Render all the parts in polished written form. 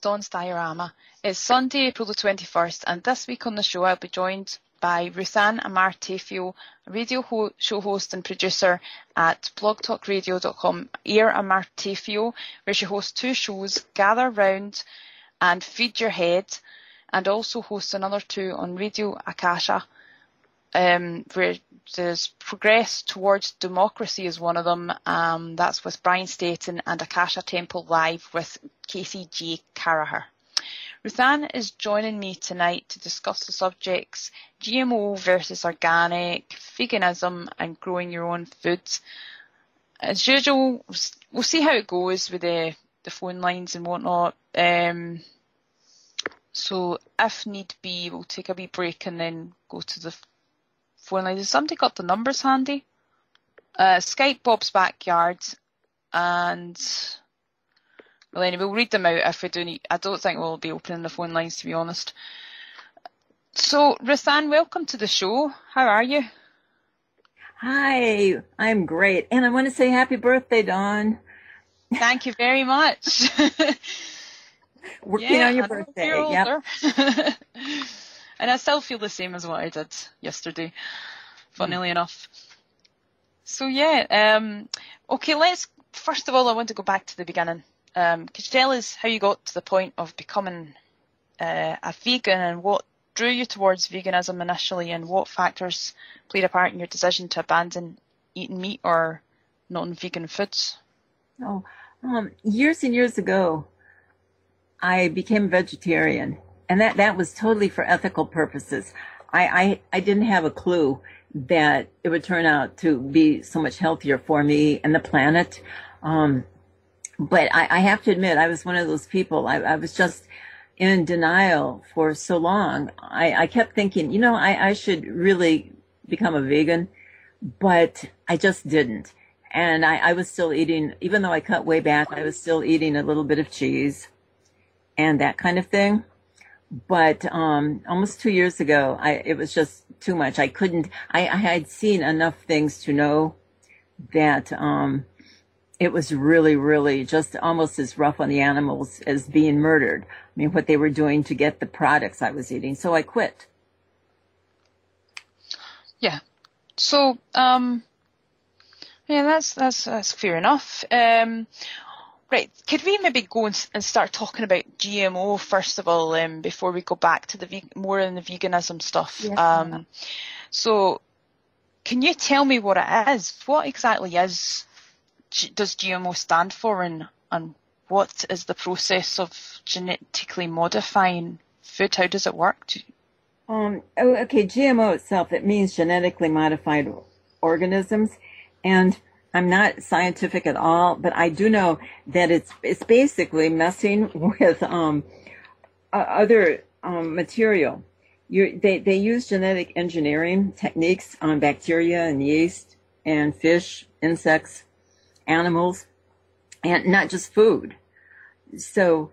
Dawn's Diorama. It's Sunday, April the 21st, and this week on the show I'll be joined by Ruthann Amarteifio, a radio show host and producer at blogtalkradio.com, Amarteifio, where she hosts two shows, Gather Round and Feed Your Head, and also hosts another two on Radio Akasha, where there's Progress Towards Democracy is one of them. That's with Brian Stetton, and Akasha Temple Live with Casey J. Carraher. Ruthann is joining me tonight to discuss the subjects GMO versus organic, veganism and growing your own foods. As usual, we'll see how it goes with the phone lines and whatnot. So if need be, we'll take a wee break and then go to the phone lines. Has somebody got the numbers handy? Skype Bob's Backyard, and well, anyway, we'll read them out if we do need. I don't think we'll be opening the phone lines, to be honest. So, Ruthann, welcome to the show. How are you? Hi, I'm great. And I want to say happy birthday, Dawn. Thank you very much. Working on your birthday. Yep. And I still feel the same as what I did yesterday, funnily enough. So, yeah. Okay, first of all, I want to go back to the beginning. Could you tell us how you got to the point of becoming a vegan, and what drew you towards veganism initially, and what factors played a part in your decision to abandon eating meat or non-vegan foods? Years and years ago, I became vegetarian, and that was totally for ethical purposes. I didn't have a clue that it would turn out to be so much healthier for me and the planet. But I have to admit, I was one of those people. I was just in denial for so long. I kept thinking, I should really become a vegan, but I just didn't. And I was still eating, even though I cut way back, I was still eating a little bit of cheese and that kind of thing. But almost 2 years ago, it was just too much. I had seen enough things to know that it was really, really just almost as rough on the animals as being murdered. I mean, what they were doing to get the products I was eating. So I quit. Yeah. So, yeah, that's fair enough. Right. Could we maybe go and start talking about GMO first of all, before we go back to the more in the veganism stuff? Yeah. So, can you tell me what it is? What exactly does GMO stand for, and what is the process of genetically modifying food? How does it work? Okay, GMO itself, it means genetically modified organisms, and I'm not scientific at all, but I do know that it's basically messing with other material. They use genetic engineering techniques on bacteria and yeast and fish, insects, animals, and not just food. So,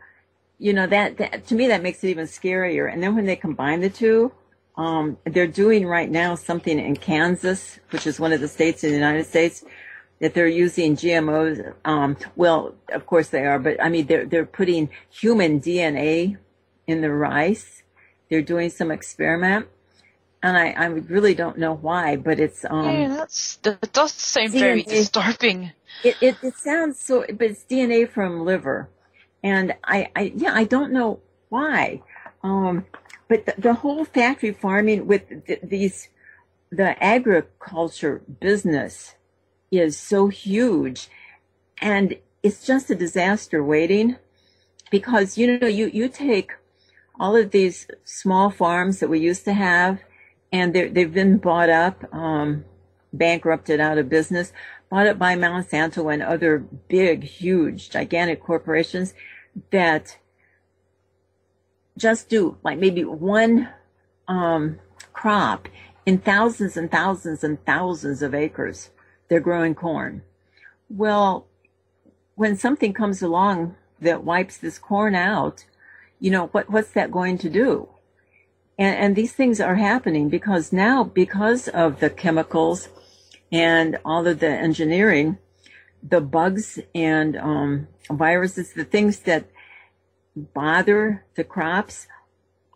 that to me, that makes it even scarier. And then when they combine the two, they're doing right now something in Kansas, which is one of the states in the United States, that they're using GMOs. Well, of course they are, but I mean, they're putting human DNA in the rice. They're doing some experiment. And I really don't know why, but it's yeah, that does sound very disturbing. It sounds so, but it's DNA from liver, and I don't know why, but the whole factory farming with the agriculture business is so huge, and it's just a disaster waiting, because you take all of these small farms that we used to have, and they've been bought up, bankrupted out of business, bought up by Monsanto and other big, huge, gigantic corporations that just do like maybe one crop in thousands and thousands and thousands of acres. They're growing corn. Well, when something comes along that wipes this corn out, what's that going to do? And these things are happening because of the chemicals and all of the engineering, the bugs and viruses, the things that bother the crops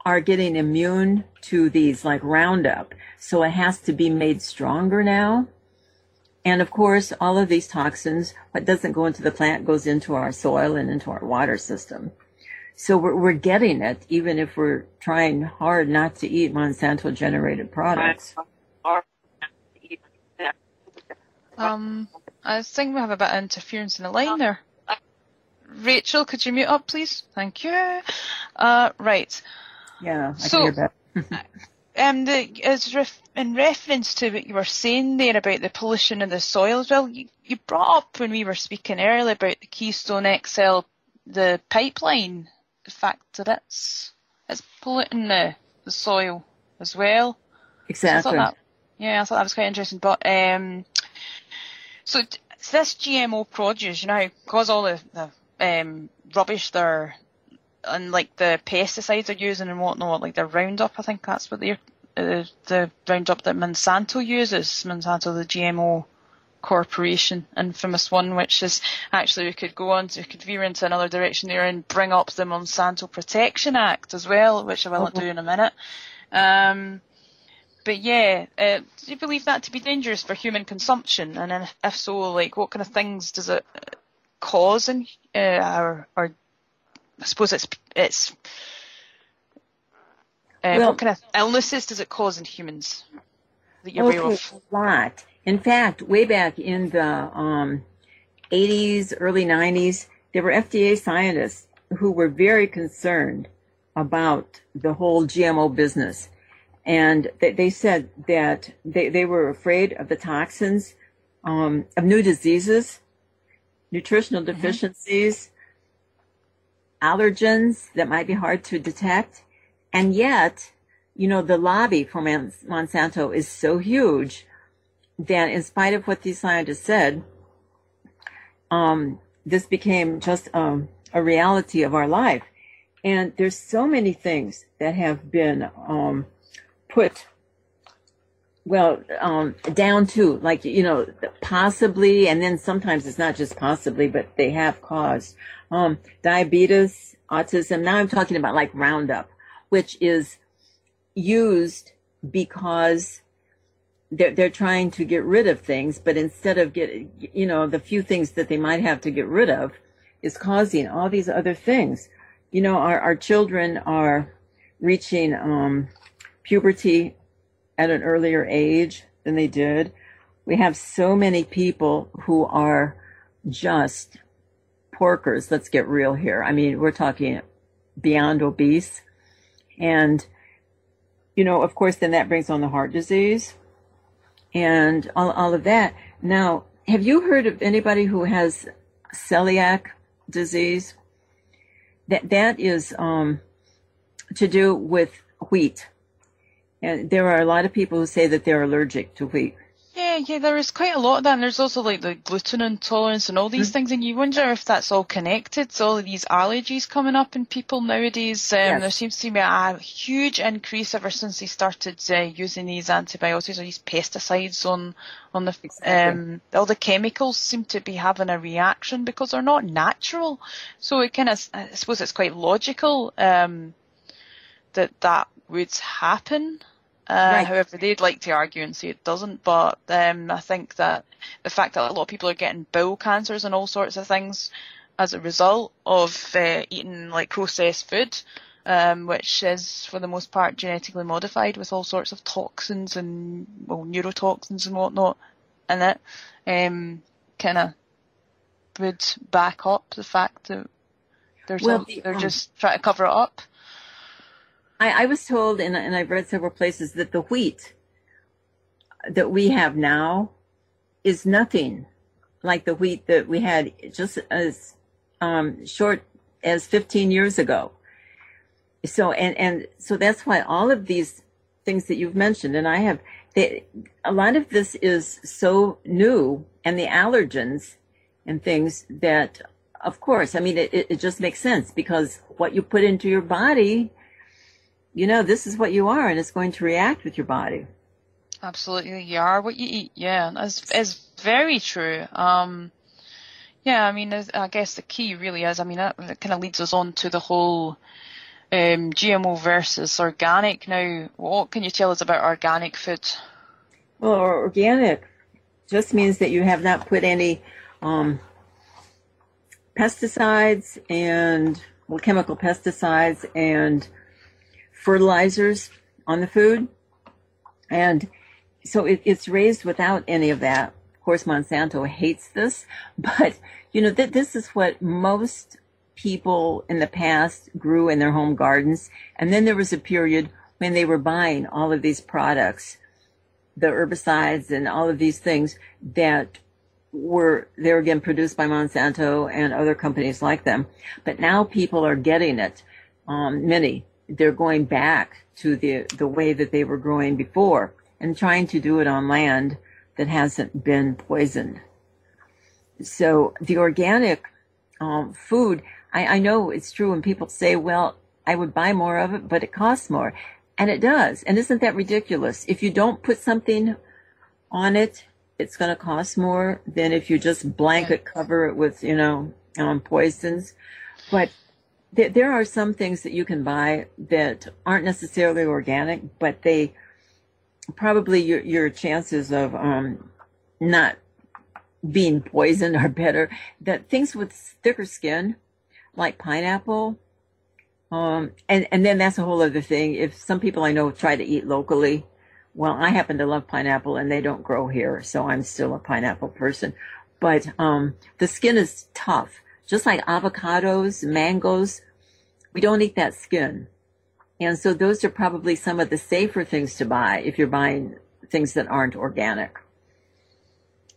are getting immune to these like Roundup. So it has to be made stronger now. And of course, all of these toxins, what doesn't go into the plant goes into our soil and into our water system. So we're getting it, even if we're trying hard not to eat Monsanto generated products. I think we have a bit of interference in the line there. Rachel, could you mute up, please? Thank you. Right. Yeah, I can hear that. In reference to what you were saying there about the pollution of the soil as well, you brought up when we were speaking earlier about the Keystone XL, the pipeline, the fact that it's polluting the soil as well. Exactly. So I thought that was quite interesting. But so this GMO produce, because all the rubbish they're and like the pesticides they're using and whatnot, like the Roundup, I think that's what they're the Roundup that Monsanto uses. Monsanto, the GMO corporation, infamous one, which is actually we could veer into another direction there and bring up the Monsanto Protection Act as well, which I will do in a minute. But yeah, do you believe that to be dangerous for human consumption? And if so, like what kind of things does it cause in, or I suppose it's what kind of illnesses does it cause in humans that you're aware of? A lot. In fact, way back in the 80s, early 90s, there were FDA scientists who were very concerned about the whole GMO business. And they said that they were afraid of the toxins, of new diseases, nutritional deficiencies, allergens that might be hard to detect. And yet, the lobby for Monsanto is so huge that in spite of what these scientists said, this became just a reality of our life. And there's so many things that have been put, down to, like, possibly, and then sometimes it's not just possibly, but they have caused diabetes, autism. Now I'm talking about like Roundup, which is used because they're trying to get rid of things, but instead of getting, the few things that they might have to get rid of is causing all these other things. Our children are reaching puberty at an earlier age than they did. We have so many people who are just porkers. Let's get real here. I mean, we're talking beyond obese. And, of course, then that brings on the heart disease and all of that. Now, have you heard of anybody who has celiac disease? That is to do with wheat. And there are a lot of people who say that they're allergic to wheat. Yeah, there is quite a lot of that. And there's also like the gluten intolerance and all these things. And you wonder if that's all connected. So all of these allergies coming up in people nowadays. Yes. There seems to be a huge increase ever since they started using these antibiotics or these pesticides on the, Exactly. all the chemicals seem to be having a reaction because they're not natural. So it I suppose it's quite logical, that would happen. Right. However, they'd like to argue and say it doesn't, but I think that the fact that a lot of people are getting bowel cancers and all sorts of things as a result of eating like processed food, which is for the most part genetically modified with all sorts of toxins and neurotoxins and whatnot in it, kind of would back up the fact that they're just trying to cover it up. I was told, and I've read several places, that the wheat that we have now is nothing like the wheat that we had just as short as 15 years ago. So, and so that's why all of these things that you've mentioned, and a lot of this is so new, and the allergens and things that, of course, I mean, it just makes sense because what you put into your body, this is what you are, and it's going to react with your body. Absolutely, you are what you eat. Yeah, it's very true. Yeah, I mean, I guess the key really is, I mean, that kind of leads us on to the whole GMO versus organic. Now, what can you tell us about organic food? Well, organic just means that you have not put any pesticides and chemical pesticides and fertilizers on the food. And so it's raised without any of that. Of course, Monsanto hates this, but this is what most people in the past grew in their home gardens. And then there was a period when they were buying all of these products, the herbicides and all of these things that they were again produced by Monsanto and other companies like them. But now people are getting it. Many, they're going back to the way that they were growing before and trying to do it on land that hasn't been poisoned. So the organic food, I know it's true when people say, well, I would buy more of it, but it costs more. And it does. And isn't that ridiculous? If you don't put something on it, it's going to cost more than if you just blanket cover it with, poisons. But there are some things that you can buy that aren't necessarily organic, but they probably your chances of not being poisoned are better. That things with thicker skin, like pineapple, and then that's a whole other thing. If some people I know try to eat locally, well, I happen to love pineapple and they don't grow here, so I'm still a pineapple person. But the skin is tough, just like avocados, mangoes. We don't eat that skin. And so those are probably some of the safer things to buy if you're buying things that aren't organic.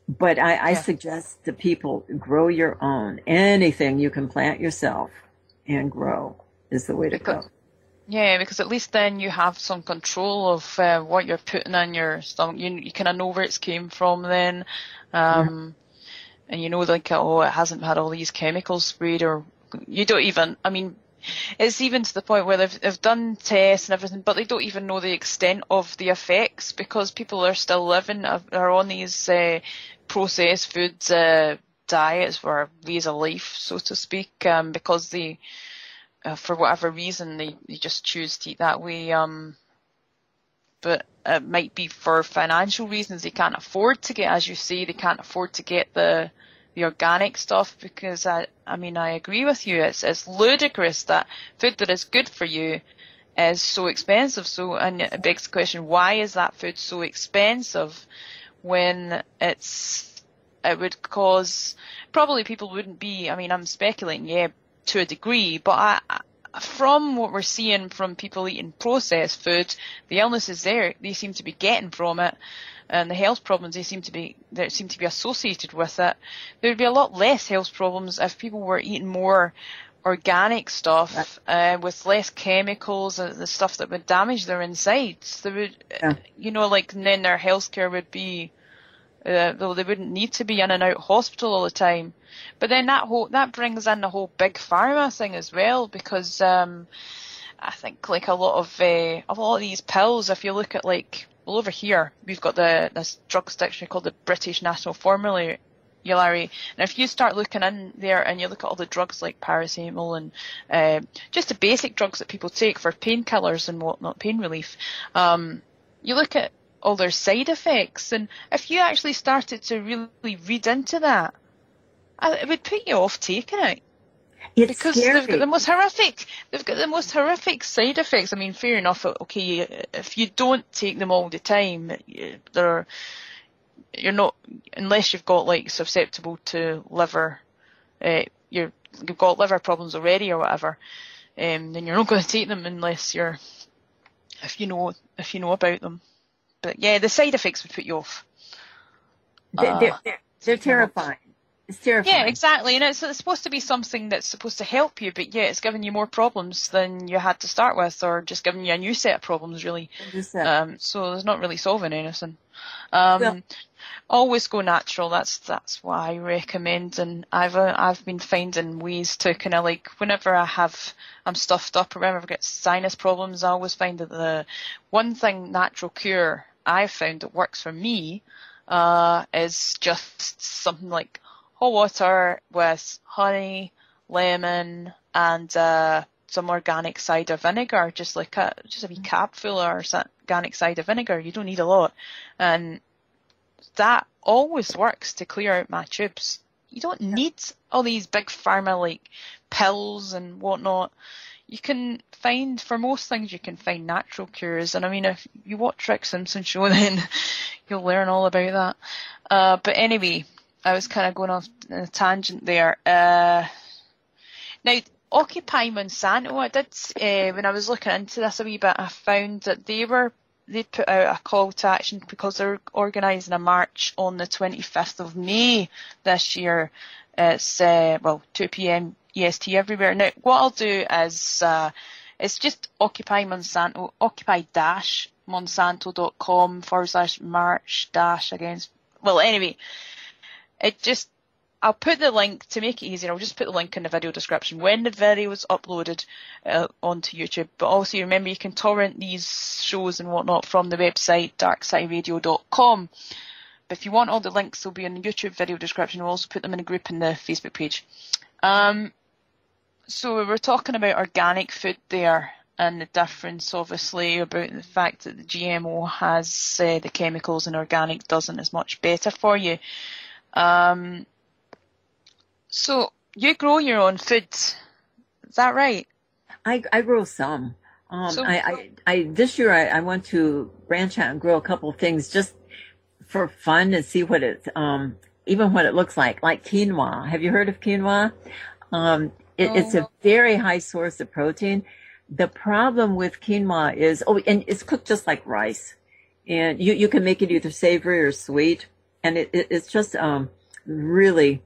But I suggest that people grow your own. Anything you can plant yourself and grow is the way to go. Yeah, because at least then you have some control of what you're putting in your stomach. You kind of know where it's came from then. And it hasn't had all these chemicals sprayed, or you don't even, it's even to the point where they've done tests and everything, but they don't even know the extent of the effects because people are still are on these processed foods diets or ways of life, so to speak, because they, for whatever reason, they just choose to eat that way. But it might be for financial reasons. They can't afford to get, as you say, they can't afford to get the organic stuff because I agree with you. It's ludicrous that food that is good for you is so expensive. So, and it begs the question, why is that food so expensive when it would cause, probably people wouldn't be, I'm speculating, to a degree, but from what we're seeing from people eating processed food, the illnesses they seem to be getting from it, and the health problems that seem to be associated with it, there would be a lot less health problems if people were eating more organic stuff with less chemicals and the stuff that would damage their insides. They would, and then their healthcare would be, though they wouldn't need to be in and out hospital all the time. But then that brings in the whole big pharma thing as well, because I think like a lot of these pills, if you look at over here we've got this drugs dictionary called the British National Formulary, and if you start looking in there and you look at all the drugs like paracetamol and just the basic drugs that people take for painkillers and whatnot, pain relief, you look at all their side effects, and if you actually started to really read into that, it would put you off taking it. Because scary. They've got the most horrific side effects. Fair enough. Okay, if you don't take them all the time, you're not, unless you've got susceptible to liver, you've got liver problems already or whatever, then you're not going to take them unless if you know about them. But yeah, the side effects would put you off. They're terrifying. It's terrifying. Yeah, exactly. And it's supposed to be something that's supposed to help you, but it's giving you more problems than you had to start with, or just giving you a new set of problems, really. So it's not really solving anything. Always go natural. That's what I recommend. And I've been finding ways to kind of whenever I'm stuffed up or whenever I get sinus problems, I always find that the one thing natural cure I've found that works for me is just something like hot water with honey, lemon, and some organic cider vinegar, just a wee capful or organic cider vinegar. You don't need a lot. And that always works to clear out my tubes. You don't need all these big pharma like pills and whatnot. You can find, for most things, you can find natural cures. And I mean, if you watch Rick Simpson's show, then you'll learn all about that. But anyway, I was kind of going off on a tangent there. Now, Occupy Monsanto, I did, when I was looking into this a wee bit, I found that they'd put out a call to action because they're organising a march on the 25th of May this year. It's, 2 p.m. EST everywhere. Now, what I'll do is, it's just Occupy Monsanto, occupy-monsanto.com/march- against, well, anyway, I'll put the link, to make it easier, I'll just put the link in the video description when the video is uploaded onto YouTube. But also remember, you can torrent these shows and whatnot from the website darkcityradio.com. But if you want all the links, they'll be in the YouTube video description. We'll also put them in a group in the Facebook page. So we were talking about organic food there, and the difference, obviously, about the fact that the GMO has the chemicals and organic doesn't, is much better for you. So you grow your own food, is that right? I grow some. This year I want to branch out and grow a couple of things just for fun and see what even what it looks like quinoa. Have you heard of quinoa? It's a very high source of protein. The problem with quinoa is, and it's cooked just like rice. And you can make it either savory or sweet. And it's just really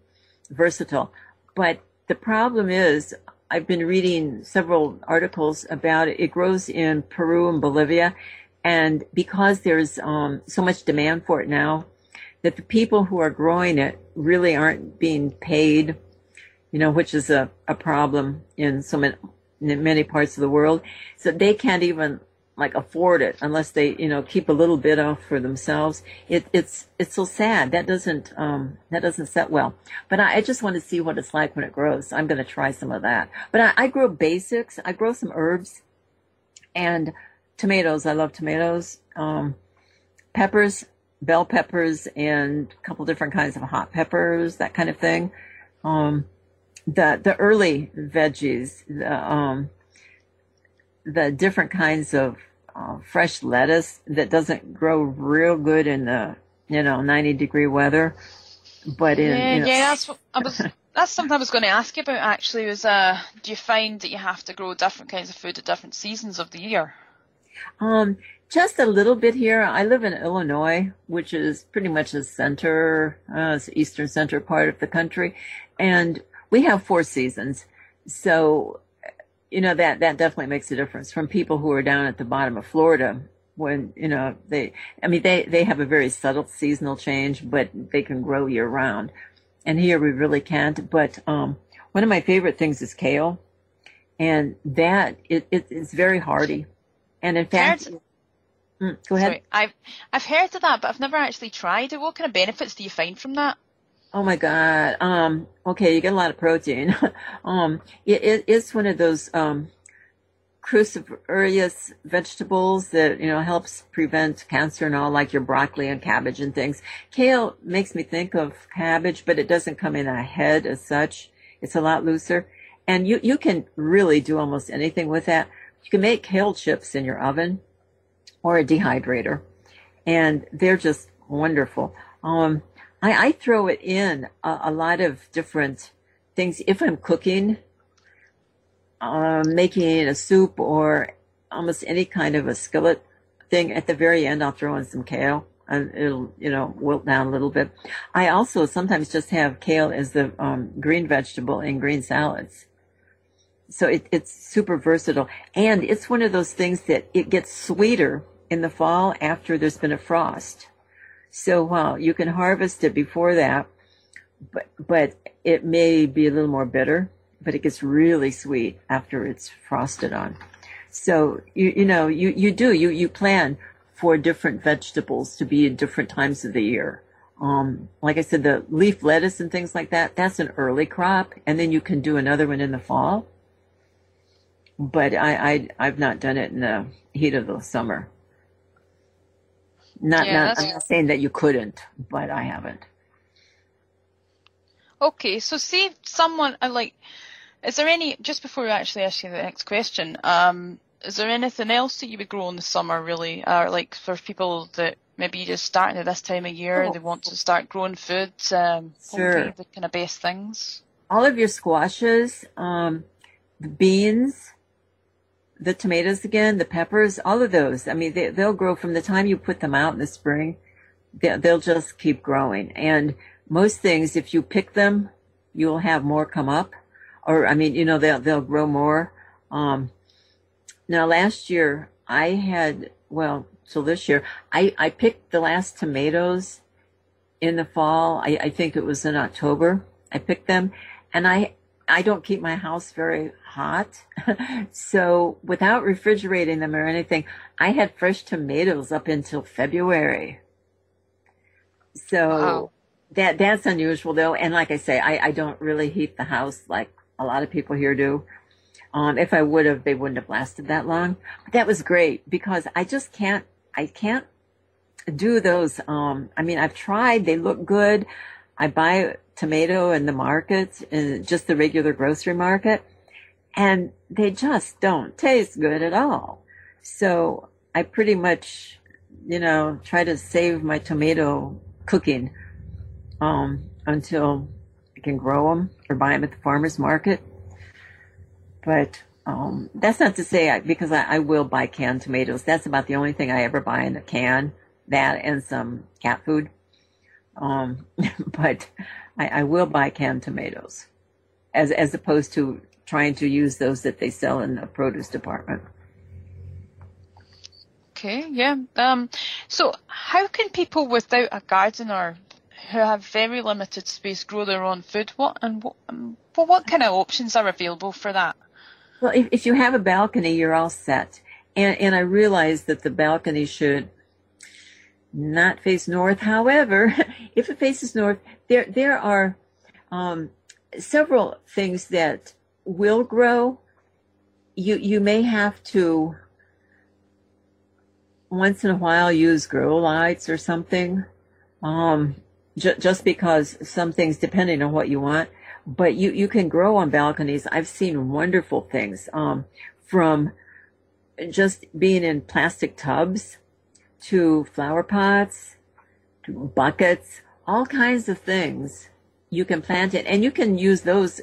versatile. But the problem is, I've been reading several articles about it. It grows in Peru and Bolivia. And because there's so much demand for it now, that the people who are growing it really aren't being paid, which is a problem in many parts of the world. So they can't even afford it unless they, keep a little bit off for themselves. It's so sad. That doesn't set well. But I just want to see what it's like when it grows. I'm going to try some of that. But I grow basics. I grow some herbs and tomatoes. I love tomatoes. Peppers, bell peppers, and a couple different kinds of hot peppers, that kind of thing. The early veggies, the different kinds of fresh lettuce that doesn't grow real good in the 90-degree weather, but that's something I was going to ask you about actually. Was do you find that you have to grow different kinds of food at different seasons of the year? Just a little bit here. I live in Illinois, which is pretty much the center, it's the eastern center part of the country, and we have 4 seasons. So that definitely makes a difference from people who are down at the bottom of Florida when, they have a very subtle seasonal change, but they can grow year round. And here we really can't. But one of my favorite things is kale. And that, it's very hardy. And in fact, go ahead. Sorry, I've heard of that, but I've never actually tried it. What kind of benefits do you find from that? Oh my God. Okay, you get a lot of protein. It's one of those cruciferous vegetables that, helps prevent cancer and all, like your broccoli and cabbage and things. Kale makes me think of cabbage, but it doesn't come in a head as such. It's a lot looser. And you can really do almost anything with that. You can make kale chips in your oven or a dehydrator, and they're just wonderful. I throw it in a lot of different things. If I'm cooking, making a soup or almost any kind of a skillet thing, at the very end, I'll throw in some kale and it'll, wilt down a little bit. I also sometimes just have kale as the green vegetable in green salads. So it's super versatile. And it's one of those things that it gets sweeter in the fall after there's been a frost. So while you can harvest it before that, but it may be a little more bitter, but it gets really sweet after it's frosted on. So, you plan for different vegetables to be in different times of the year. Like I said, the leaf lettuce and things like that, that's an early crop, and then you can do another one in the fall. But I've not done it in the heat of the summer. I'm not saying that you couldn't, but I haven't. Okay, so see someone is there any, just before we actually ask you the next question, is there anything else that you would grow in the summer really, or like for people that maybe just starting at this time of year, they want to start growing food, what would be the kind of best things? All of your squashes, the beans, the tomatoes again, the peppers, all of those. I mean, they'll grow from the time you put them out in the spring. They'll just keep growing. And most things, if you pick them, you'll have more come up. Or, I mean, they'll grow more. Now, last year, so this year, I picked the last tomatoes in the fall. I think it was in October. I picked them. And I don't keep my house very hot. So without refrigerating them or anything, I had fresh tomatoes up until February. So wow. That's unusual though. And like I say, I don't really heat the house like a lot of people here do. If I would have, they wouldn't have lasted that long. But that was great because I can't do those. I mean, I've tried, they look good. I buy tomato in the market, in just the regular grocery market, and they just don't taste good at all. So I pretty much, try to save my tomato cooking until I can grow them or buy them at the farmer's market. But that's not to say because I will buy canned tomatoes. That's about the only thing I ever buy in a can, that and some cat food. But I will buy canned tomatoes as opposed to trying to use those that they sell in the produce department. Okay, yeah. So how can people without a garden or who have very limited space grow their own food? What kind of options are available for that? Well, if you have a balcony, you're all set. And I realize that the balcony should not face north. However, if it faces north, there are several things that will grow. You may have to once in a while use grow lights or something, just because some things, depending on what you want. But you can grow on balconies. I've seen wonderful things from just being in plastic tubs to flower pots, to buckets, all kinds of things. You can plant it, and you can use those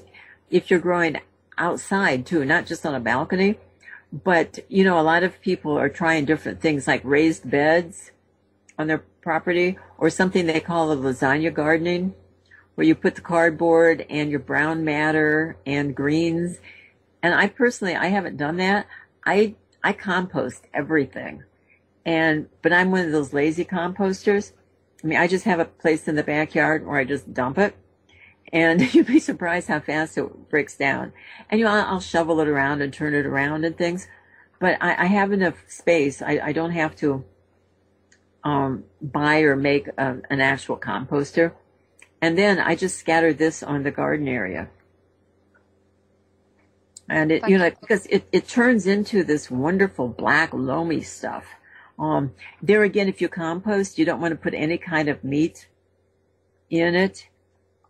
if you're growing outside too, not just on a balcony. But, a lot of people are trying different things like raised beds on their property or something they call a lasagna gardening, where you put the cardboard and your brown matter and greens. And I haven't done that. I compost everything. But I'm one of those lazy composters. I mean, I just have a place in the backyard where I just dump it. And you'd be surprised how fast it breaks down. And, I'll shovel it around and turn it around and things. But I have enough space. I don't have to buy or make an actual composter. And then I just scatter this on the garden area. And because it turns into this wonderful black loamy stuff. There again, if you compost, you don't want to put any kind of meat in it.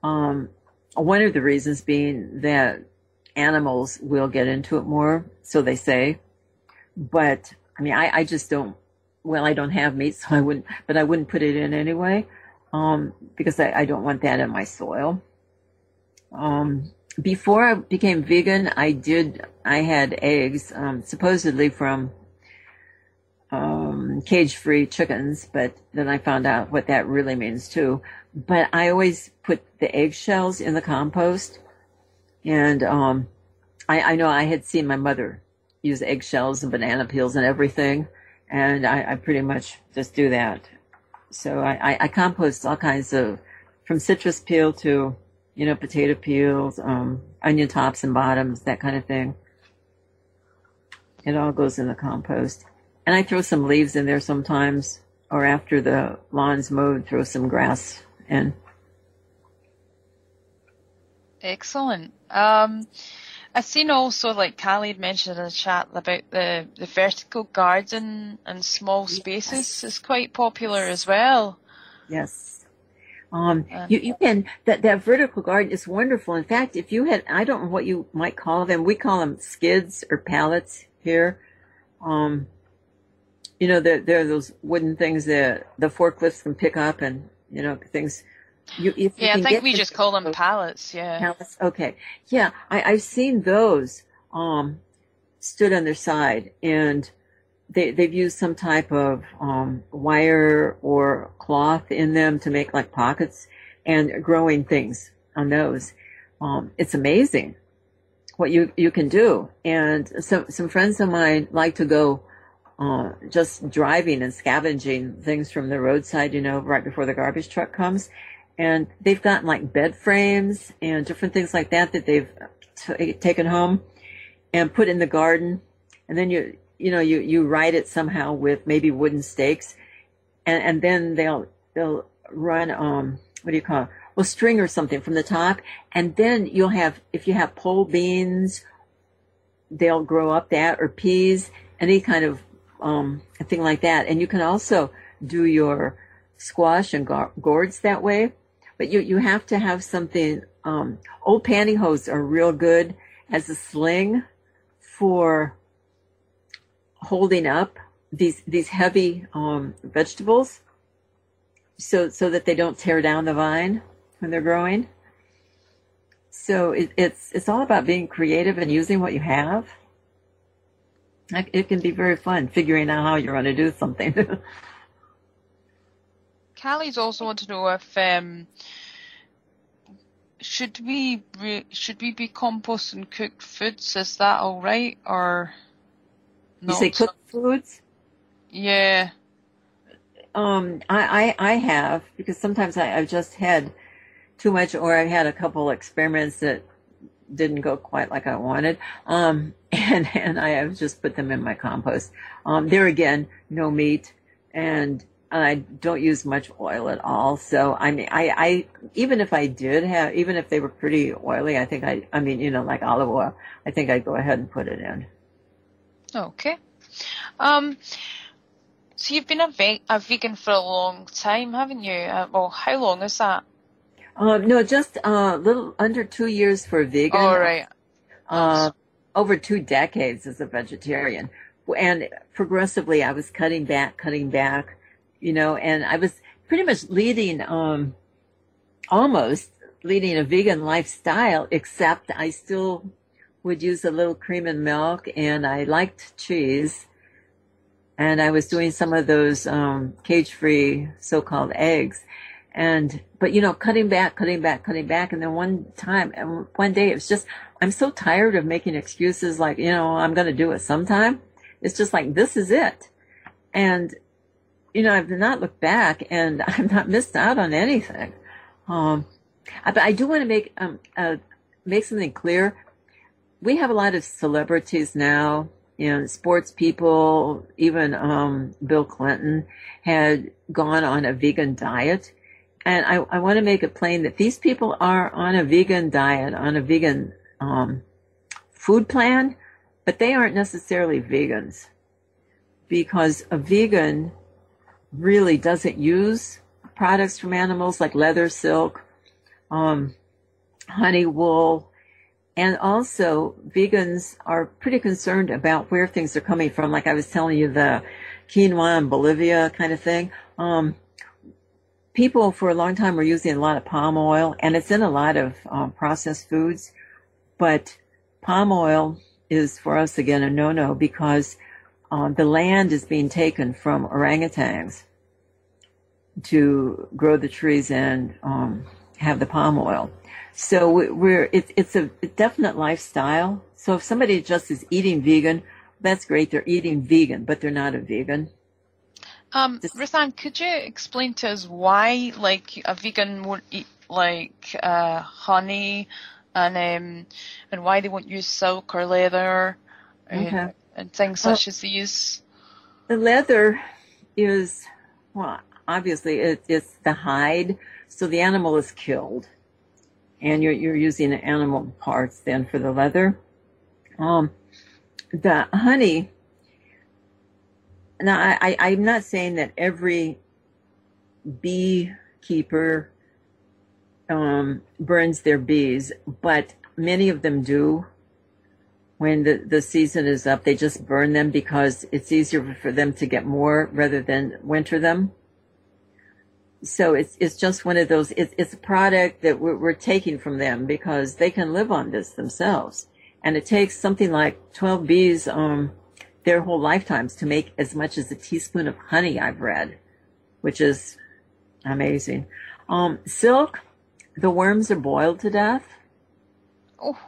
One of the reasons being that animals will get into it more, so they say. But I mean, I just don't. Well, I don't have meat, so I wouldn't put it in anyway, because I don't want that in my soil. Before I became vegan, I had eggs, supposedly from cage-free chickens, but then I found out what that really means too. But I always put the eggshells in the compost, and I know I had seen my mother use eggshells and banana peels and everything, and I pretty much just do that. So I compost all kinds of, from citrus peel to, potato peels, onion tops and bottoms, that kind of thing. It all goes in the compost. And I throw some leaves in there sometimes, or after the lawn's mowed, throw some grass And excellent. I've seen also, like Callie had mentioned in the chat, about the vertical garden and small spaces is quite popular as well. yes. You can, that vertical garden is wonderful. In fact, if you had, I don't know what you might call them. We call them skids or pallets here. There are those wooden things that the forklifts can pick up and, things. I think we just call them pallets. Yeah. Pallets. Okay. Yeah. I've seen those, stood on their side, and they've used some type of, wire or cloth in them to make like pockets and growing things on those. It's amazing what you can do. And some friends of mine like to go, just driving and scavenging things from the roadside, right before the garbage truck comes. And they've gotten like bed frames and different things like that they've taken home and put in the garden. And then you ride it somehow with maybe wooden stakes, and then they'll run, what do you call it? Well, string or something from the top. And then you'll have, if you have pole beans, they'll grow up that, or peas, any kind of, thing like that. And you can also do your squash and gourds that way. But you have to have something, old pantyhose are real good as a sling for holding up these heavy, vegetables so that they don't tear down the vine when they're growing. So it's all about being creative and using what you have. It can be very fun figuring out how you're going to do something. Callie's also want to know if should we be composting cooked foods? Is that all right, or not? You say cooked foods? Yeah. I have, because sometimes I've just had too much, or I've had a couple experiments that didn't go quite like I wanted. And I have just put them in my compost. There again, no meat, and I don't use much oil at all. So, I mean, I even if I did have, even if they were pretty oily, I think like olive oil, I think I'd go ahead and put it in. Okay. So you've been a vegan for a long time, haven't you? Well, how long is that? No, just a little under 2 years for a vegan. All right. Over 2 decades as a vegetarian. And progressively I was cutting back, and I was pretty much almost leading a vegan lifestyle, except I still would use a little cream and milk, and I liked cheese. And I was doing some of those cage-free so-called eggs. But cutting back. And then one day it was just, I'm so tired of making excuses like, I'm going to do it sometime. It's just like, this is it. And, I've not looked back, and I've not missed out on anything. But I do want to make something clear. We have a lot of celebrities now, sports people, even Bill Clinton had gone on a vegan diet. And I want to make it plain that these people are on a vegan diet, on a vegan food plan, but they aren't necessarily vegans, because a vegan really doesn't use products from animals like leather, silk, honey, wool. And also, vegans are pretty concerned about where things are coming from. Like I was telling you, the quinoa in Bolivia kind of thing. People for a long time were using a lot of palm oil, and it's in a lot of processed foods. But palm oil is, for us, again, a no-no, because the land is being taken from orangutans to grow the trees and have the palm oil. So it's a definite lifestyle. So if somebody just is eating vegan, that's great. They're eating vegan, but they're not a vegan. Ruthann, could you explain to us why, like, a vegan won't eat like honey, and why they won't use silk or leather, and things such as these? The leather is, well, obviously it's the hide, So the animal is killed, and you're using animal parts then for the leather. The honey. Now, I'm not saying that every beekeeper burns their bees, but many of them do. When the season is up, they just burn them because it's easier for them to get more rather than winter them. So it's just one of those, it's a product that we're taking from them because they can live on this themselves. And it takes something like 12 bees their whole lifetimes to make as much as a teaspoon of honey, I've read, which is amazing. Silk, the worms are boiled to death. Oh.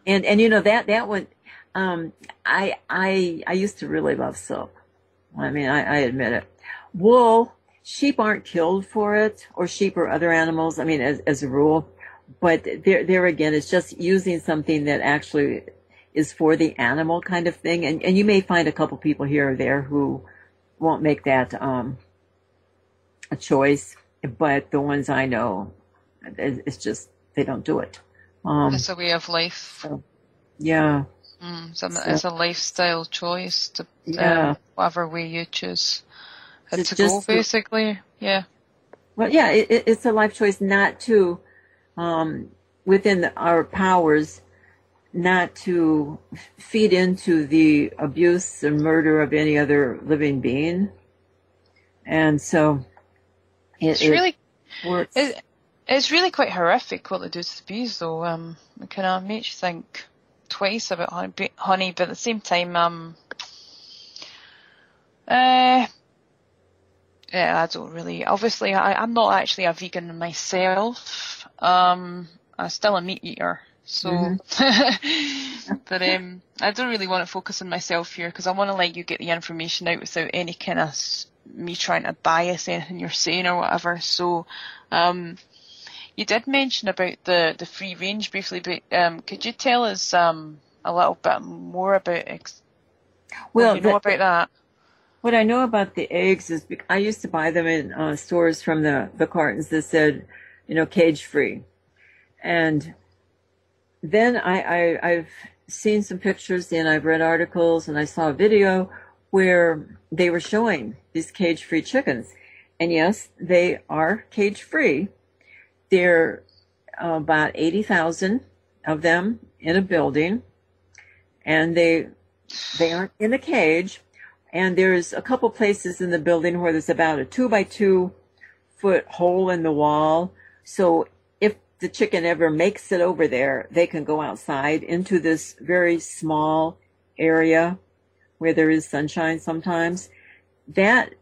And you know that one, I used to really love silk. I mean, I admit it. Wool, sheep aren't killed for it, or sheep or other animals. I mean, as a rule, but there again, it's just using something that actually is for the animal kind of thing. And you may find a couple people here or there who won't make that a choice, but the ones I know, it's just they don't do it. It's a way of life. So, yeah. It's a lifestyle choice to whatever way you choose to go, basically. Yeah. Well, yeah, it's a life choice not to, within our powers, not to feed into the abuse and murder of any other living being. And so it really works. It's really quite horrific what they do to the bees, though. It kind of makes you think twice about honey, but at the same time, yeah, I don't really. Obviously, I'm not actually a vegan myself. I'm still a meat eater, so. But I don't really want to focus on myself here because I want to let you get the information out without any kind of me trying to bias anything you're saying or whatever. So, you did mention about the free range briefly, but could you tell us a little bit more about what you know about that? What I know about the eggs is I used to buy them in stores from the cartons that said, cage free, and then I've seen some pictures and I've read articles and I saw a video where they were showing these cage free chickens, and yes, they are cage free. There are about 80,000 of them in a building, and they aren't in a cage. And there's a couple places in the building where there's about a 2-by-2 foot hole in the wall. So if the chicken ever makes it over there, they can go outside into this very small area where there is sunshine sometimes. That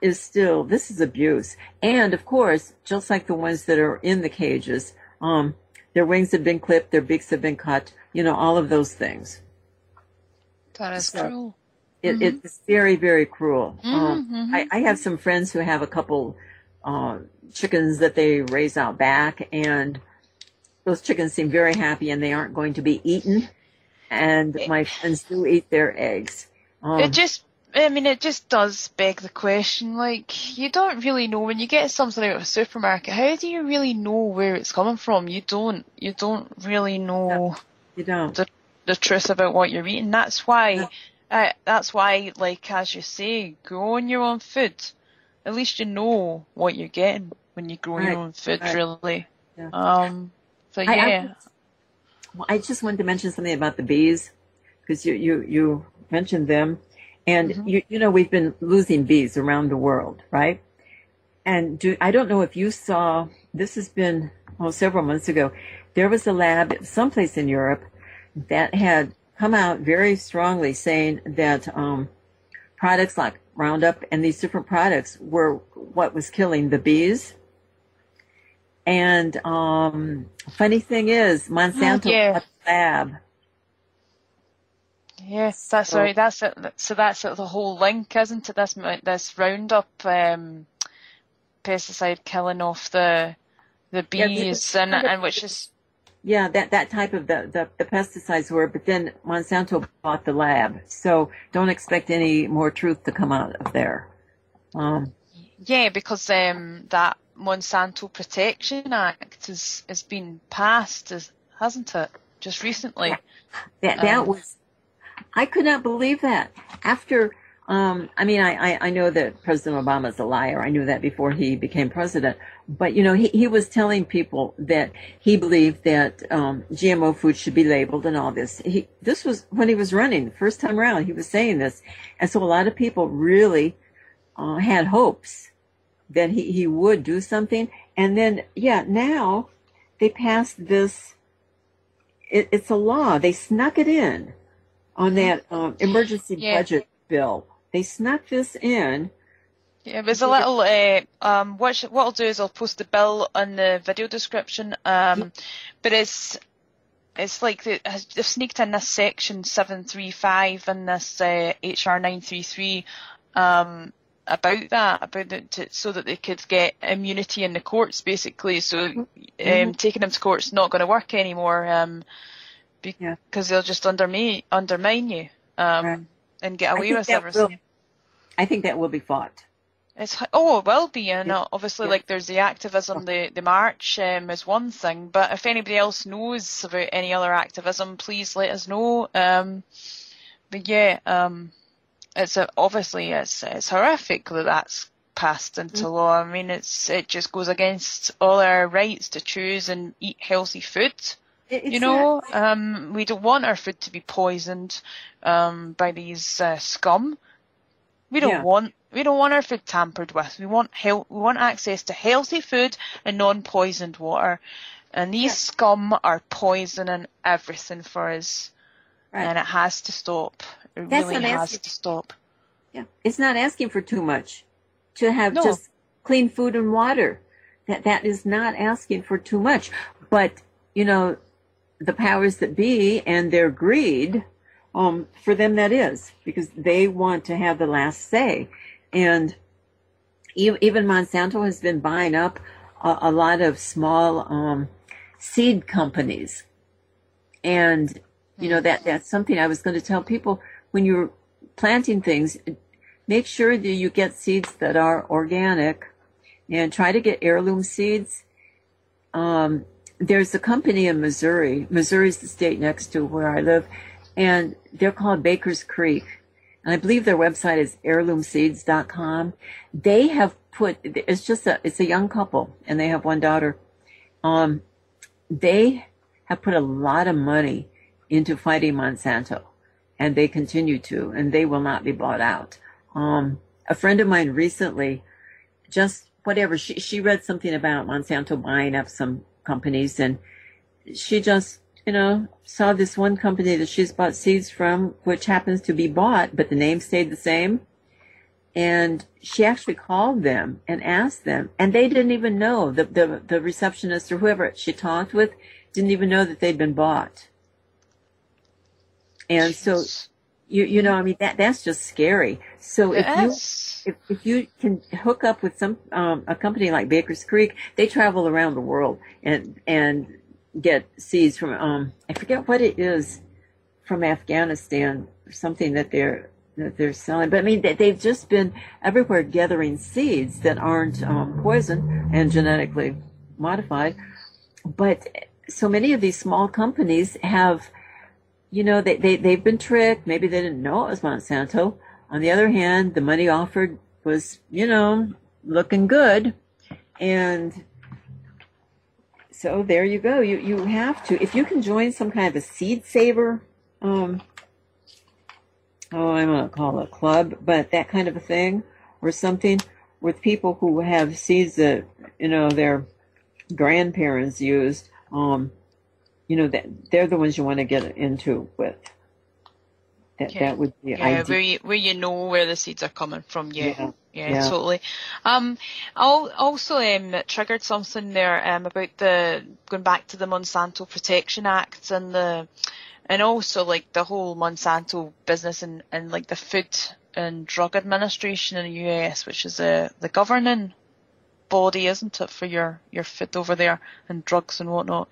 is still, this is abuse. And of course, just like the ones that are in the cages, their wings have been clipped, their beaks have been cut, all of those things. That is cruel. It's very, very cruel. I have some friends who have a couple chickens that they raise out back, and those chickens seem very happy and they aren't going to be eaten. And my friends do eat their eggs. It just does beg the question, like, you don't really know when you get something out of a supermarket, how do you really know where it's coming from? You don't really know the truth about what you're eating. That's why, like, as you say, growing your own food, at least you know what you're getting when you grow your own food, really. Yeah. So yeah. I just wanted to mention something about the bees, because you mentioned them. And we've been losing bees around the world, right? And I don't know if you saw, this has been several months ago, there was a lab someplace in Europe that had come out very strongly saying that products like Roundup and these different products were what was killing the bees. And funny thing is, Monsanto bought the lab. Yes, that's right. That's it. So that's the whole link, isn't it? This Roundup pesticide killing off the bees, and which is that type of the pesticides were. But then Monsanto bought the lab, so don't expect any more truth to come out of there. Yeah, because that Monsanto Protection Act has been passed, hasn't it? Just recently. That was, I could not believe that. After, I mean, I know that President Obama's a liar. I knew that before he became president. But, you know, he was telling people that he believed that GMO food should be labeled and all this. This was when he was running the first time around. He was saying this. And so a lot of people really had hopes that he would do something. And then, yeah, now they passed this. It's a law. They snuck it in on that emergency budget bill. They snuck this in. Yeah, there's a little, what I'll do is I'll post the bill on the video description, but it's like they've sneaked in this section 735 and this HR 933 about that, so that they could get immunity in the courts, basically. So taking them to court's not going to work anymore, because they'll just undermine you and get away with everything. I think that will be fought. It will be, and obviously, like, there's the activism, the march is one thing, but if anybody else knows about any other activism, please let us know. But yeah, it's obviously it's horrific that that's passed into law. I mean, it just goes against all our rights to choose and eat healthy food. We don't want our food to be poisoned by these scum. We don't want our food tampered with. We want access to healthy food and non-poisoned water. And these scum are poisoning everything for us. Right. And it has to stop. It really has to stop. Yeah. It's not asking for too much to have just clean food and water. That is not asking for too much. But, you know, the powers that be and their greed, for them that is, because they want to have the last say. And even Monsanto has been buying up a lot of small seed companies. And, you know, that's something I was going to tell people when you're planting things, make sure that you get seeds that are organic and try to get heirloom seeds. There's a company in Missouri. Missouri's the state next to where I live, and they're called Baker's Creek. And I believe their website is heirloomseeds.com. They have put, it's a young couple, and they have one daughter. They have put a lot of money into fighting Monsanto, and they continue to, and they will not be bought out. A friend of mine recently, she read something about Monsanto buying up some companies, and she just, saw this one company that she's bought seeds from, which happens to be bought, but the name stayed the same. And she actually called them and asked them, and they didn't even know, the receptionist or whoever she talked with didn't even know that they'd been bought. And so, that's just scary. So if you can hook up with a company like Baker's Creek, they travel around the world and get seeds from, I forget what it is, from Afghanistan, or something that they're selling. But I mean, they've just been everywhere gathering seeds that aren't poisoned and genetically modified. But so many of these small companies have, they've been tricked. Maybe they didn't know it was Monsanto. On the other hand, the money offered was, looking good. And so there you go. You have to, if you can join some kind of a seed saver, I'm going to call it a club, but that kind of a thing, or something with people who have seeds that, their grandparents used, that they're the ones you want to get into with. That would be ideal. Where the seeds are coming from. Yeah, totally. I'll also triggered something there about going back to the Monsanto Protection Act and also like the whole Monsanto business and like the Food and Drug Administration in the US, which is the governing body, isn't it, for your food over there and drugs and whatnot.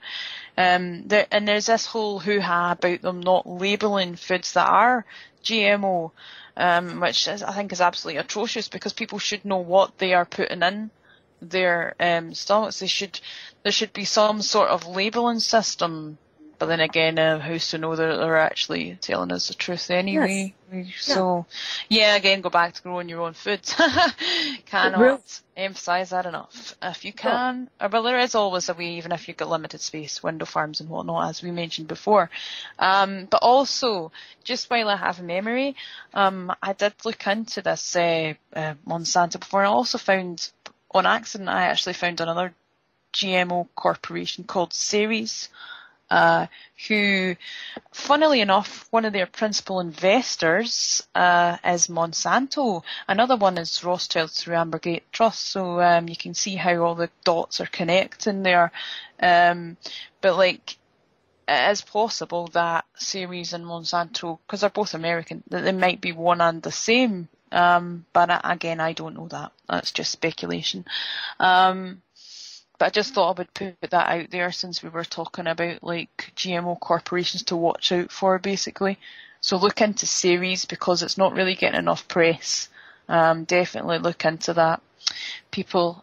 And there's this whole hoo-ha about them not labelling foods that are GMO, which I think is absolutely atrocious, because people should know what they are putting in their stomachs. There should be some sort of labelling system. But then again, who's to know that they're actually telling us the truth anyway? Yes. So, yeah, again, go back to growing your own food. Cannot emphasise that enough. If you can, well, there is always a way, even if you've got limited space, window farms and whatnot, as we mentioned before. But also, just while I have memory, I did look into this Monsanto before, and I also found, on accident, I actually found another GMO corporation called Ceres, who, funnily enough, one of their principal investors is Monsanto. Another one is Rothschild through Ambergate Trust. So you can see how all the dots are connecting there. But like, it is possible that Ceres and Monsanto, because they're both American, that they might be one and the same. But again, I don't know that. That's just speculation. But I just thought I would put that out there, since we were talking about like GMO corporations to watch out for, basically. So look into Ceres, because it's not really getting enough press. Definitely look into that, people.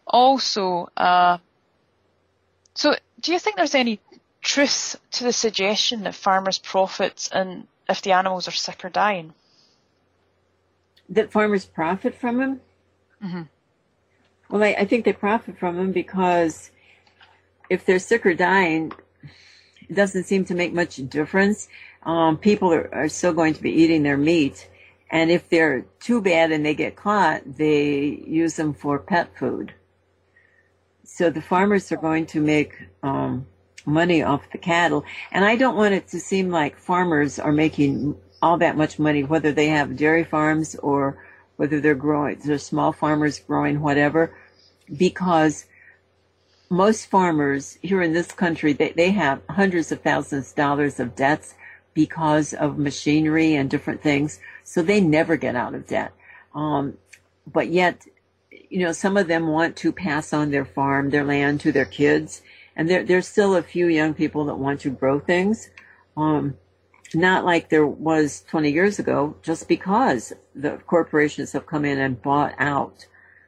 Also, so do you think there's any truth to the suggestion that farmers profit and if the animals are sick or dying? That farmers profit from them? Mm-hmm. Well, I think they profit from them, because if they're sick or dying, it doesn't seem to make much difference. People are still going to be eating their meat. And if they're too bad and they get caught, they use them for pet food. So the farmers are going to make money off the cattle. And I don't want it to seem like farmers are making all that much money, whether they have dairy farms or whether they're small farmers growing whatever, because most farmers here in this country, they have hundreds of thousands of dollars of debts because of machinery and different things. So they never get out of debt. But yet, some of them want to pass on their farm, their land to their kids. And there's still a few young people that want to grow things. Not like there was 20 years ago, just because the corporations have come in and bought out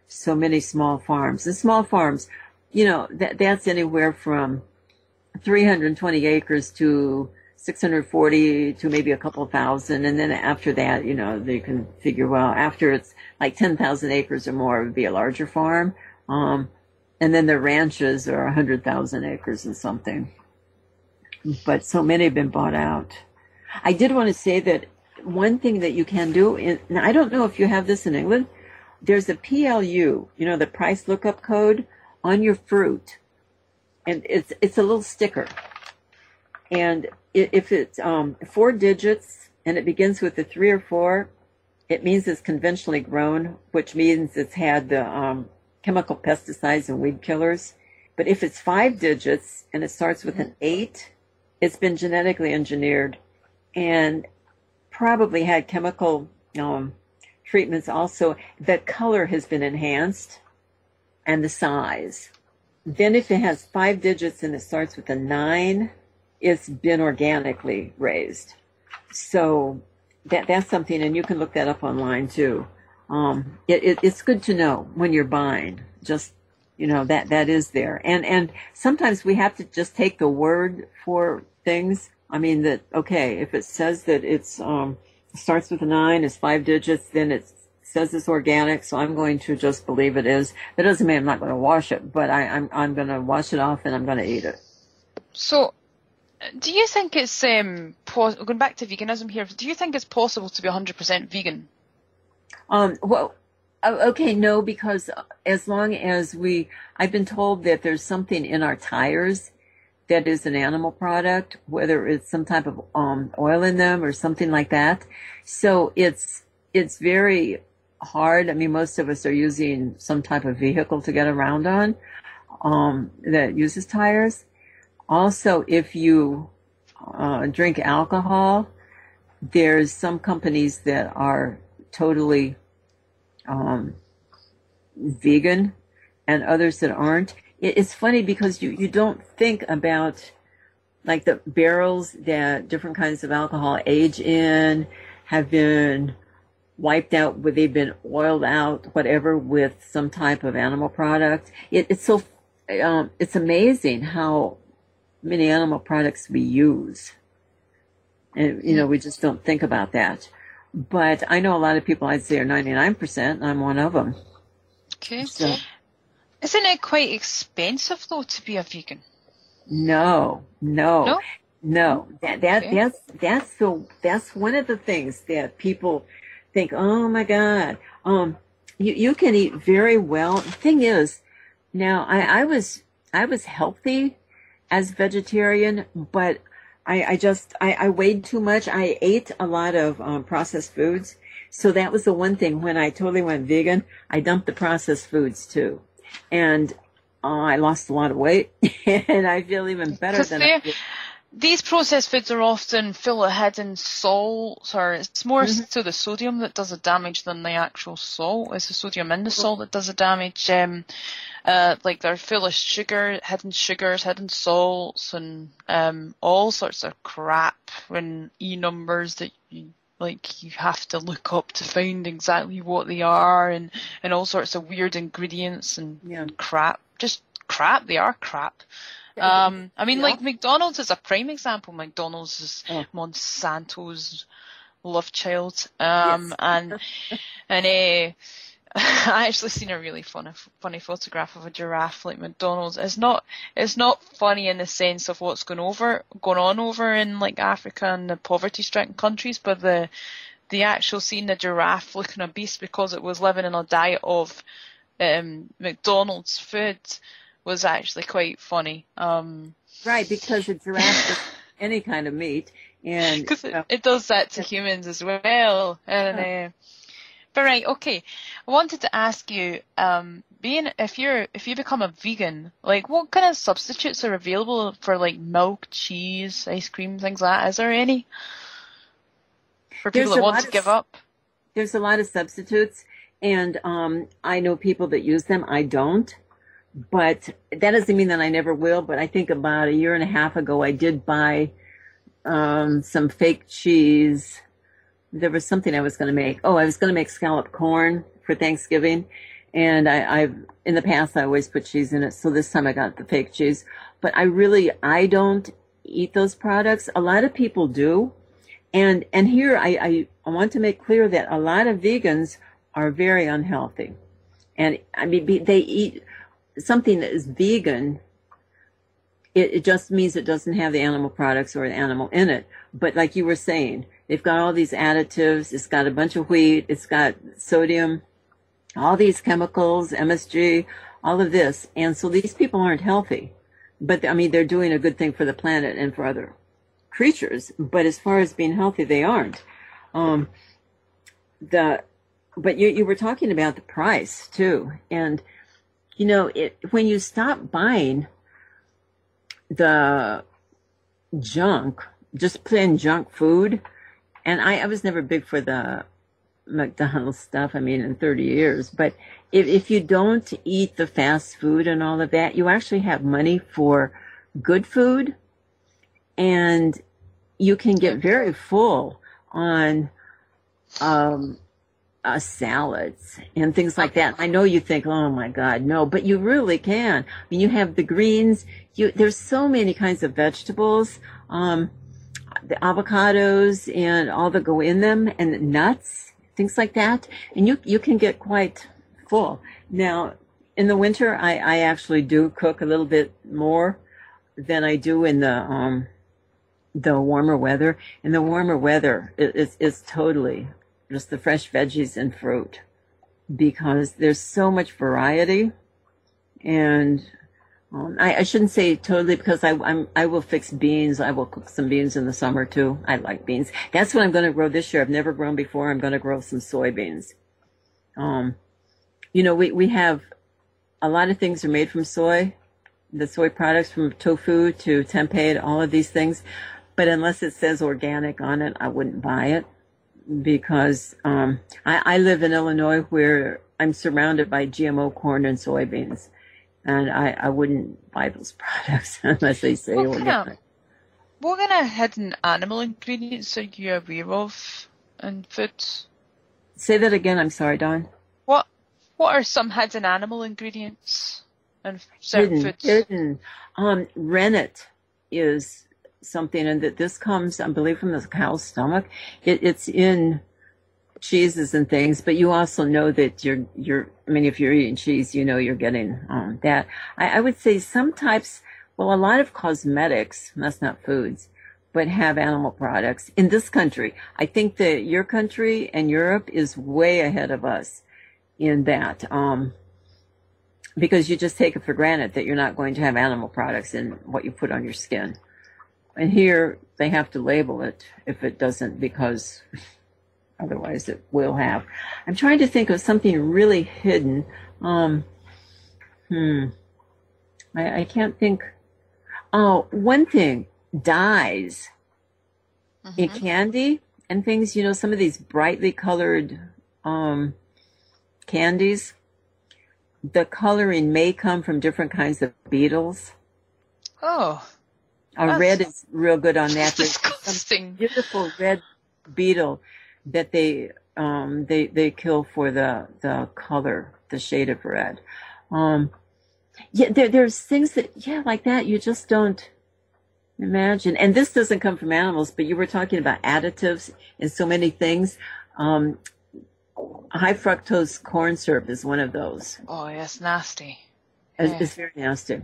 so many small farms. And small farms, that's anywhere from 320 acres to 640 to maybe a couple thousand. And then after that, they can figure, well, after it's like 10,000 acres or more, it would be a larger farm. And then the ranches are 100,000 acres and something. But so many have been bought out. I did want to say that one thing that you can do, and I don't know if you have this in England, there's a PLU, the price lookup code on your fruit. And it's a little sticker. And if it's 4 digits and it begins with a 3 or 4, it means it's conventionally grown, which means it's had the chemical pesticides and weed killers. But if it's 5 digits and it starts with an 8, it's been genetically engineered and probably had chemical treatments also. The color has been enhanced and the size. Then if it has 5 digits and it starts with a 9, it's been organically raised. So that's something, and you can look that up online too. It's good to know when you're buying, just, that is there. And sometimes we have to just take the word for things. I mean that, okay, if it says that it's, starts with a 9, is 5 digits, then it says it's organic, so I'm going to just believe it is. That doesn't mean I'm not going to wash it, but I'm going to wash it off and I'm going to eat it. So, do you think it's, going back to veganism here, do you think it's possible to be 100% vegan? Well, okay, no, because as long as I've been told that there's something in our tires that is an animal product, whether it's some type of oil in them or something like that. So it's very hard. I mean, most of us are using some type of vehicle to get around on that uses tires. Also, if you drink alcohol, there's some companies that are totally vegan and others that aren't. It's funny because you don't think about like the barrels that different kinds of alcohol age in have been wiped out, where they've been oiled out, whatever, with some type of animal product. It's amazing how many animal products we use. And, we just don't think about that. But I know a lot of people I'd say are 99%, and I'm one of them. Okay. So, isn't it quite expensive, though, to be a vegan? No. Okay. That's one of the things that people think, oh my God, you can eat very well. The thing is, now I was healthy as vegetarian, but I weighed too much. I ate a lot of processed foods. So that was the one thing when I totally went vegan, I dumped the processed foods too. And I lost a lot of weight, and I feel even better than I did. These processed foods are often full of hidden salts, or it's more so the sodium that does the damage than the actual salt. It's the sodium in the salt that does the damage. Like they're full of hidden sugars, hidden salts, and all sorts of crap and numbers that you have to look up to find exactly what they are, and all sorts of weird ingredients and crap. Just crap. They are crap. Like McDonald's is a prime example. McDonald's is Monsanto's love child. Yes. And I actually seen a really funny photograph of a giraffe like McDonald's. It's not funny in the sense of what's going on over in like Africa and the poverty-stricken countries, but the actual seeing the giraffe looking obese because it was living in a diet of McDonald's food was actually quite funny. Right, because a giraffe is any kind of meat, and because it does that to humans as well. And but right, okay. I wanted to ask you, if you become a vegan, like what kind of substitutes are available for like milk, cheese, ice cream, things like that? Is there any for people that want to give up? There's a lot of substitutes, and I know people that use them. I don't. But that doesn't mean that I never will. But I think about a year and a half ago, I did buy some fake cheese. There was something I was going to make. Oh, I was going to make scalloped corn for Thanksgiving. And I've in the past, I always put cheese in it. So this time I got the fake cheese. But I don't eat those products. A lot of people do. And here I want to make clear that a lot of vegans are very unhealthy. And I mean, they eat something that is vegan. It just means it doesn't have the animal products or the animal in it. But like you were saying, they've got all these additives. It's got a bunch of wheat. It's got sodium, all these chemicals, MSG, all of this. And so these people aren't healthy. But I mean, they're doing a good thing for the planet and for other creatures. But as far as being healthy, they aren't. But you were talking about the price too. And when you stop buying the junk, just plain junk food, and I was never big for the McDonald's stuff, in 30 years, but if you don't eat the fast food and all of that, you actually have money for good food, and you can get very full on salads and things like that. I know you think, oh my God, no, but you really can. You have the greens. There's so many kinds of vegetables, the avocados and all that go in them, and nuts, things like that. And you can get quite full. Now, in the winter, I actually do cook a little bit more than I do in the warmer weather. In the warmer weather, it's totally just the fresh veggies and fruit, because there's so much variety. And I shouldn't say totally, because I will fix beans. I will cook some beans in the summer too. I like beans. That's what I'm going to grow this year. I've never grown before. I'm going to grow some soybeans. We have a lot of things are made from soy, the soy products, from tofu to tempeh, all of these things. But unless it says organic on it, I wouldn't buy it. Because I live in Illinois, where I'm surrounded by GMO corn and soybeans, and I wouldn't buy those products unless they say organic. What kind of hidden animal ingredients are you aware of in food? Say that again. I'm sorry, Dawn. What are some hidden animal ingredients in certain foods? Hidden. Rennet is something, and that this comes, I believe, from the cow's stomach. It's in cheeses and things, but you also know that I mean, if you're eating cheese, you know you're getting that. I would say some types, well, a lot of cosmetics, that's not foods, but have animal products. In this country, I think that your country and Europe is way ahead of us in that, because you just take it for granted that you're not going to have animal products in what you put on your skin. And here, they have to label it if it doesn't, because otherwise it will have. I'm trying to think of something really hidden. I can't think. Oh, one thing, dyes in candy and things, you know, some of these brightly colored candies, the coloring may come from different kinds of beetles. Oh. Red is real good on that. There's disgusting. Some beautiful red beetle that they kill for the color, the shade of red. Yeah, there's things that, like that you just don't imagine. And this doesn't come from animals, but you were talking about additives in so many things. High fructose corn syrup is one of those. Oh, yes, nasty. It's very nasty.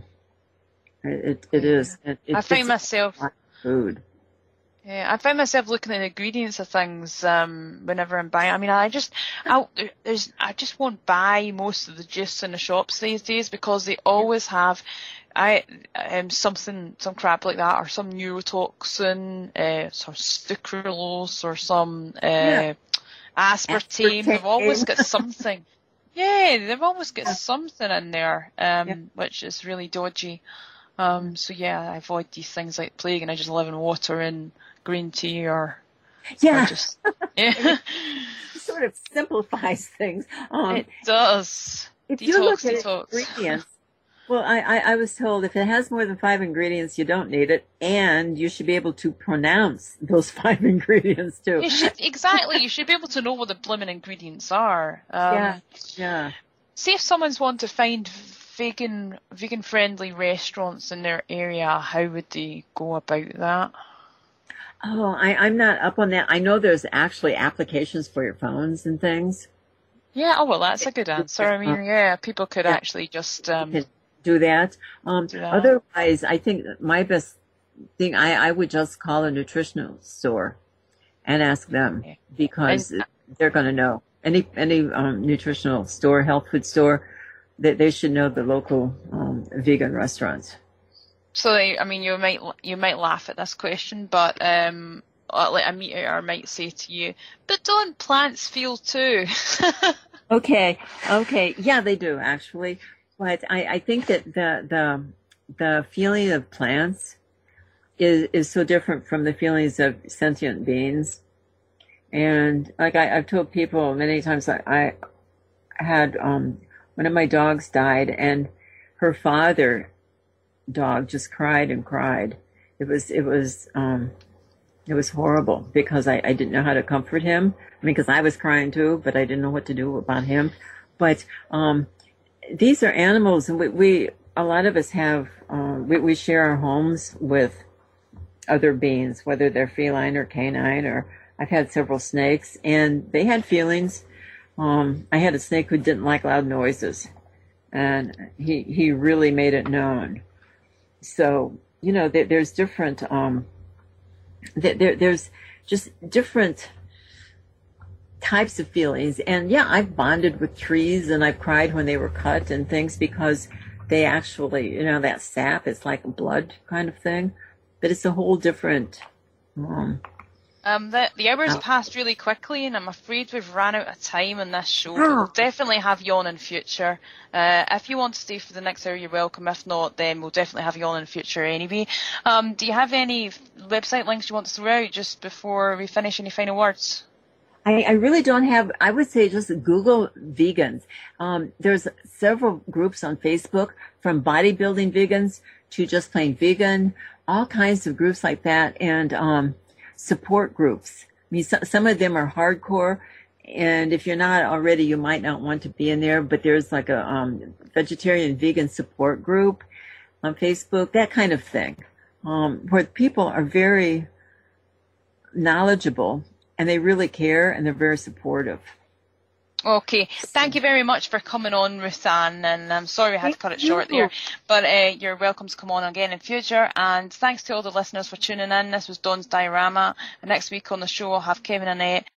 It is. I find myself food. Yeah, I find myself looking at the ingredients of things whenever I'm buying. I mean, I just won't buy most of the juice in the shops these days because they always have some crap like that, or some neurotoxin, some sucralose, or some aspartame. They've always got something. Yeah, they've always got something in there, which is really dodgy. So yeah, I avoid these things like plague, and I just live in water and green tea, or just It sort of simplifies things. It does. If you look at ingredients, well, I was told if it has more than 5 ingredients, you don't need it, and you should be able to pronounce those 5 ingredients too. You should be able to know what the blooming ingredients are. See if someone's want to find vegan friendly restaurants in their area, how would they go about that? Oh, I'm not up on that. I know there's actually applications for your phones and things. Yeah, oh well, that's a good answer. I mean, people could actually just do that. Otherwise, I think my best thing, I would just call a nutritional store and ask them, because they're going to know. Any nutritional store, health food store, that they should know the local vegan restaurants. So, I mean, you might laugh at this question, but like a meat eater might say to you, "But don't plants feel too?" Okay, yeah, they do actually, but I think that the feeling of plants is so different from the feelings of sentient beings, and like I've told people many times, I had one of my dogs died, and her father dog just cried and cried. It was horrible because I didn't know how to comfort him. I mean, because I was crying too, but I didn't know what to do about him. But these are animals, and we a lot of us have we share our homes with other beings, whether they're feline or canine, or I've had several snakes, and they had feelings. I had a snake who didn't like loud noises, and he really made it known. So, you know, there's different, there's just different types of feelings. And yeah, I've bonded with trees, and I've cried when they were cut and things, because they actually, you know, that sap, it's like blood kind of thing, but it's a whole different, the hours passed really quickly, and I'm afraid we've ran out of time on this show. But we'll definitely have you on in future. If you want to stay for the next hour, you're welcome. If not, then we'll definitely have you on in future anyway. Do you have any website links you want to throw out just before we finish? Any final words? I really don't have. I would say just Google vegans. There's several groups on Facebook, from bodybuilding vegans to just plain vegan. all kinds of groups like that, and support groups. I mean, some of them are hardcore, and if you're not already, you might not want to be in there, but there's like a vegetarian vegan support group on Facebook, that kind of thing, where people are very knowledgeable and they really care and they're very supportive. Okay, thank you very much for coming on, Ruthann, and I'm sorry I had to cut it short there, but you're welcome to come on again in future, and thanks to all the listeners for tuning in. This was Dawn's Diorama, and next week on the show I'll have Kevin and Annette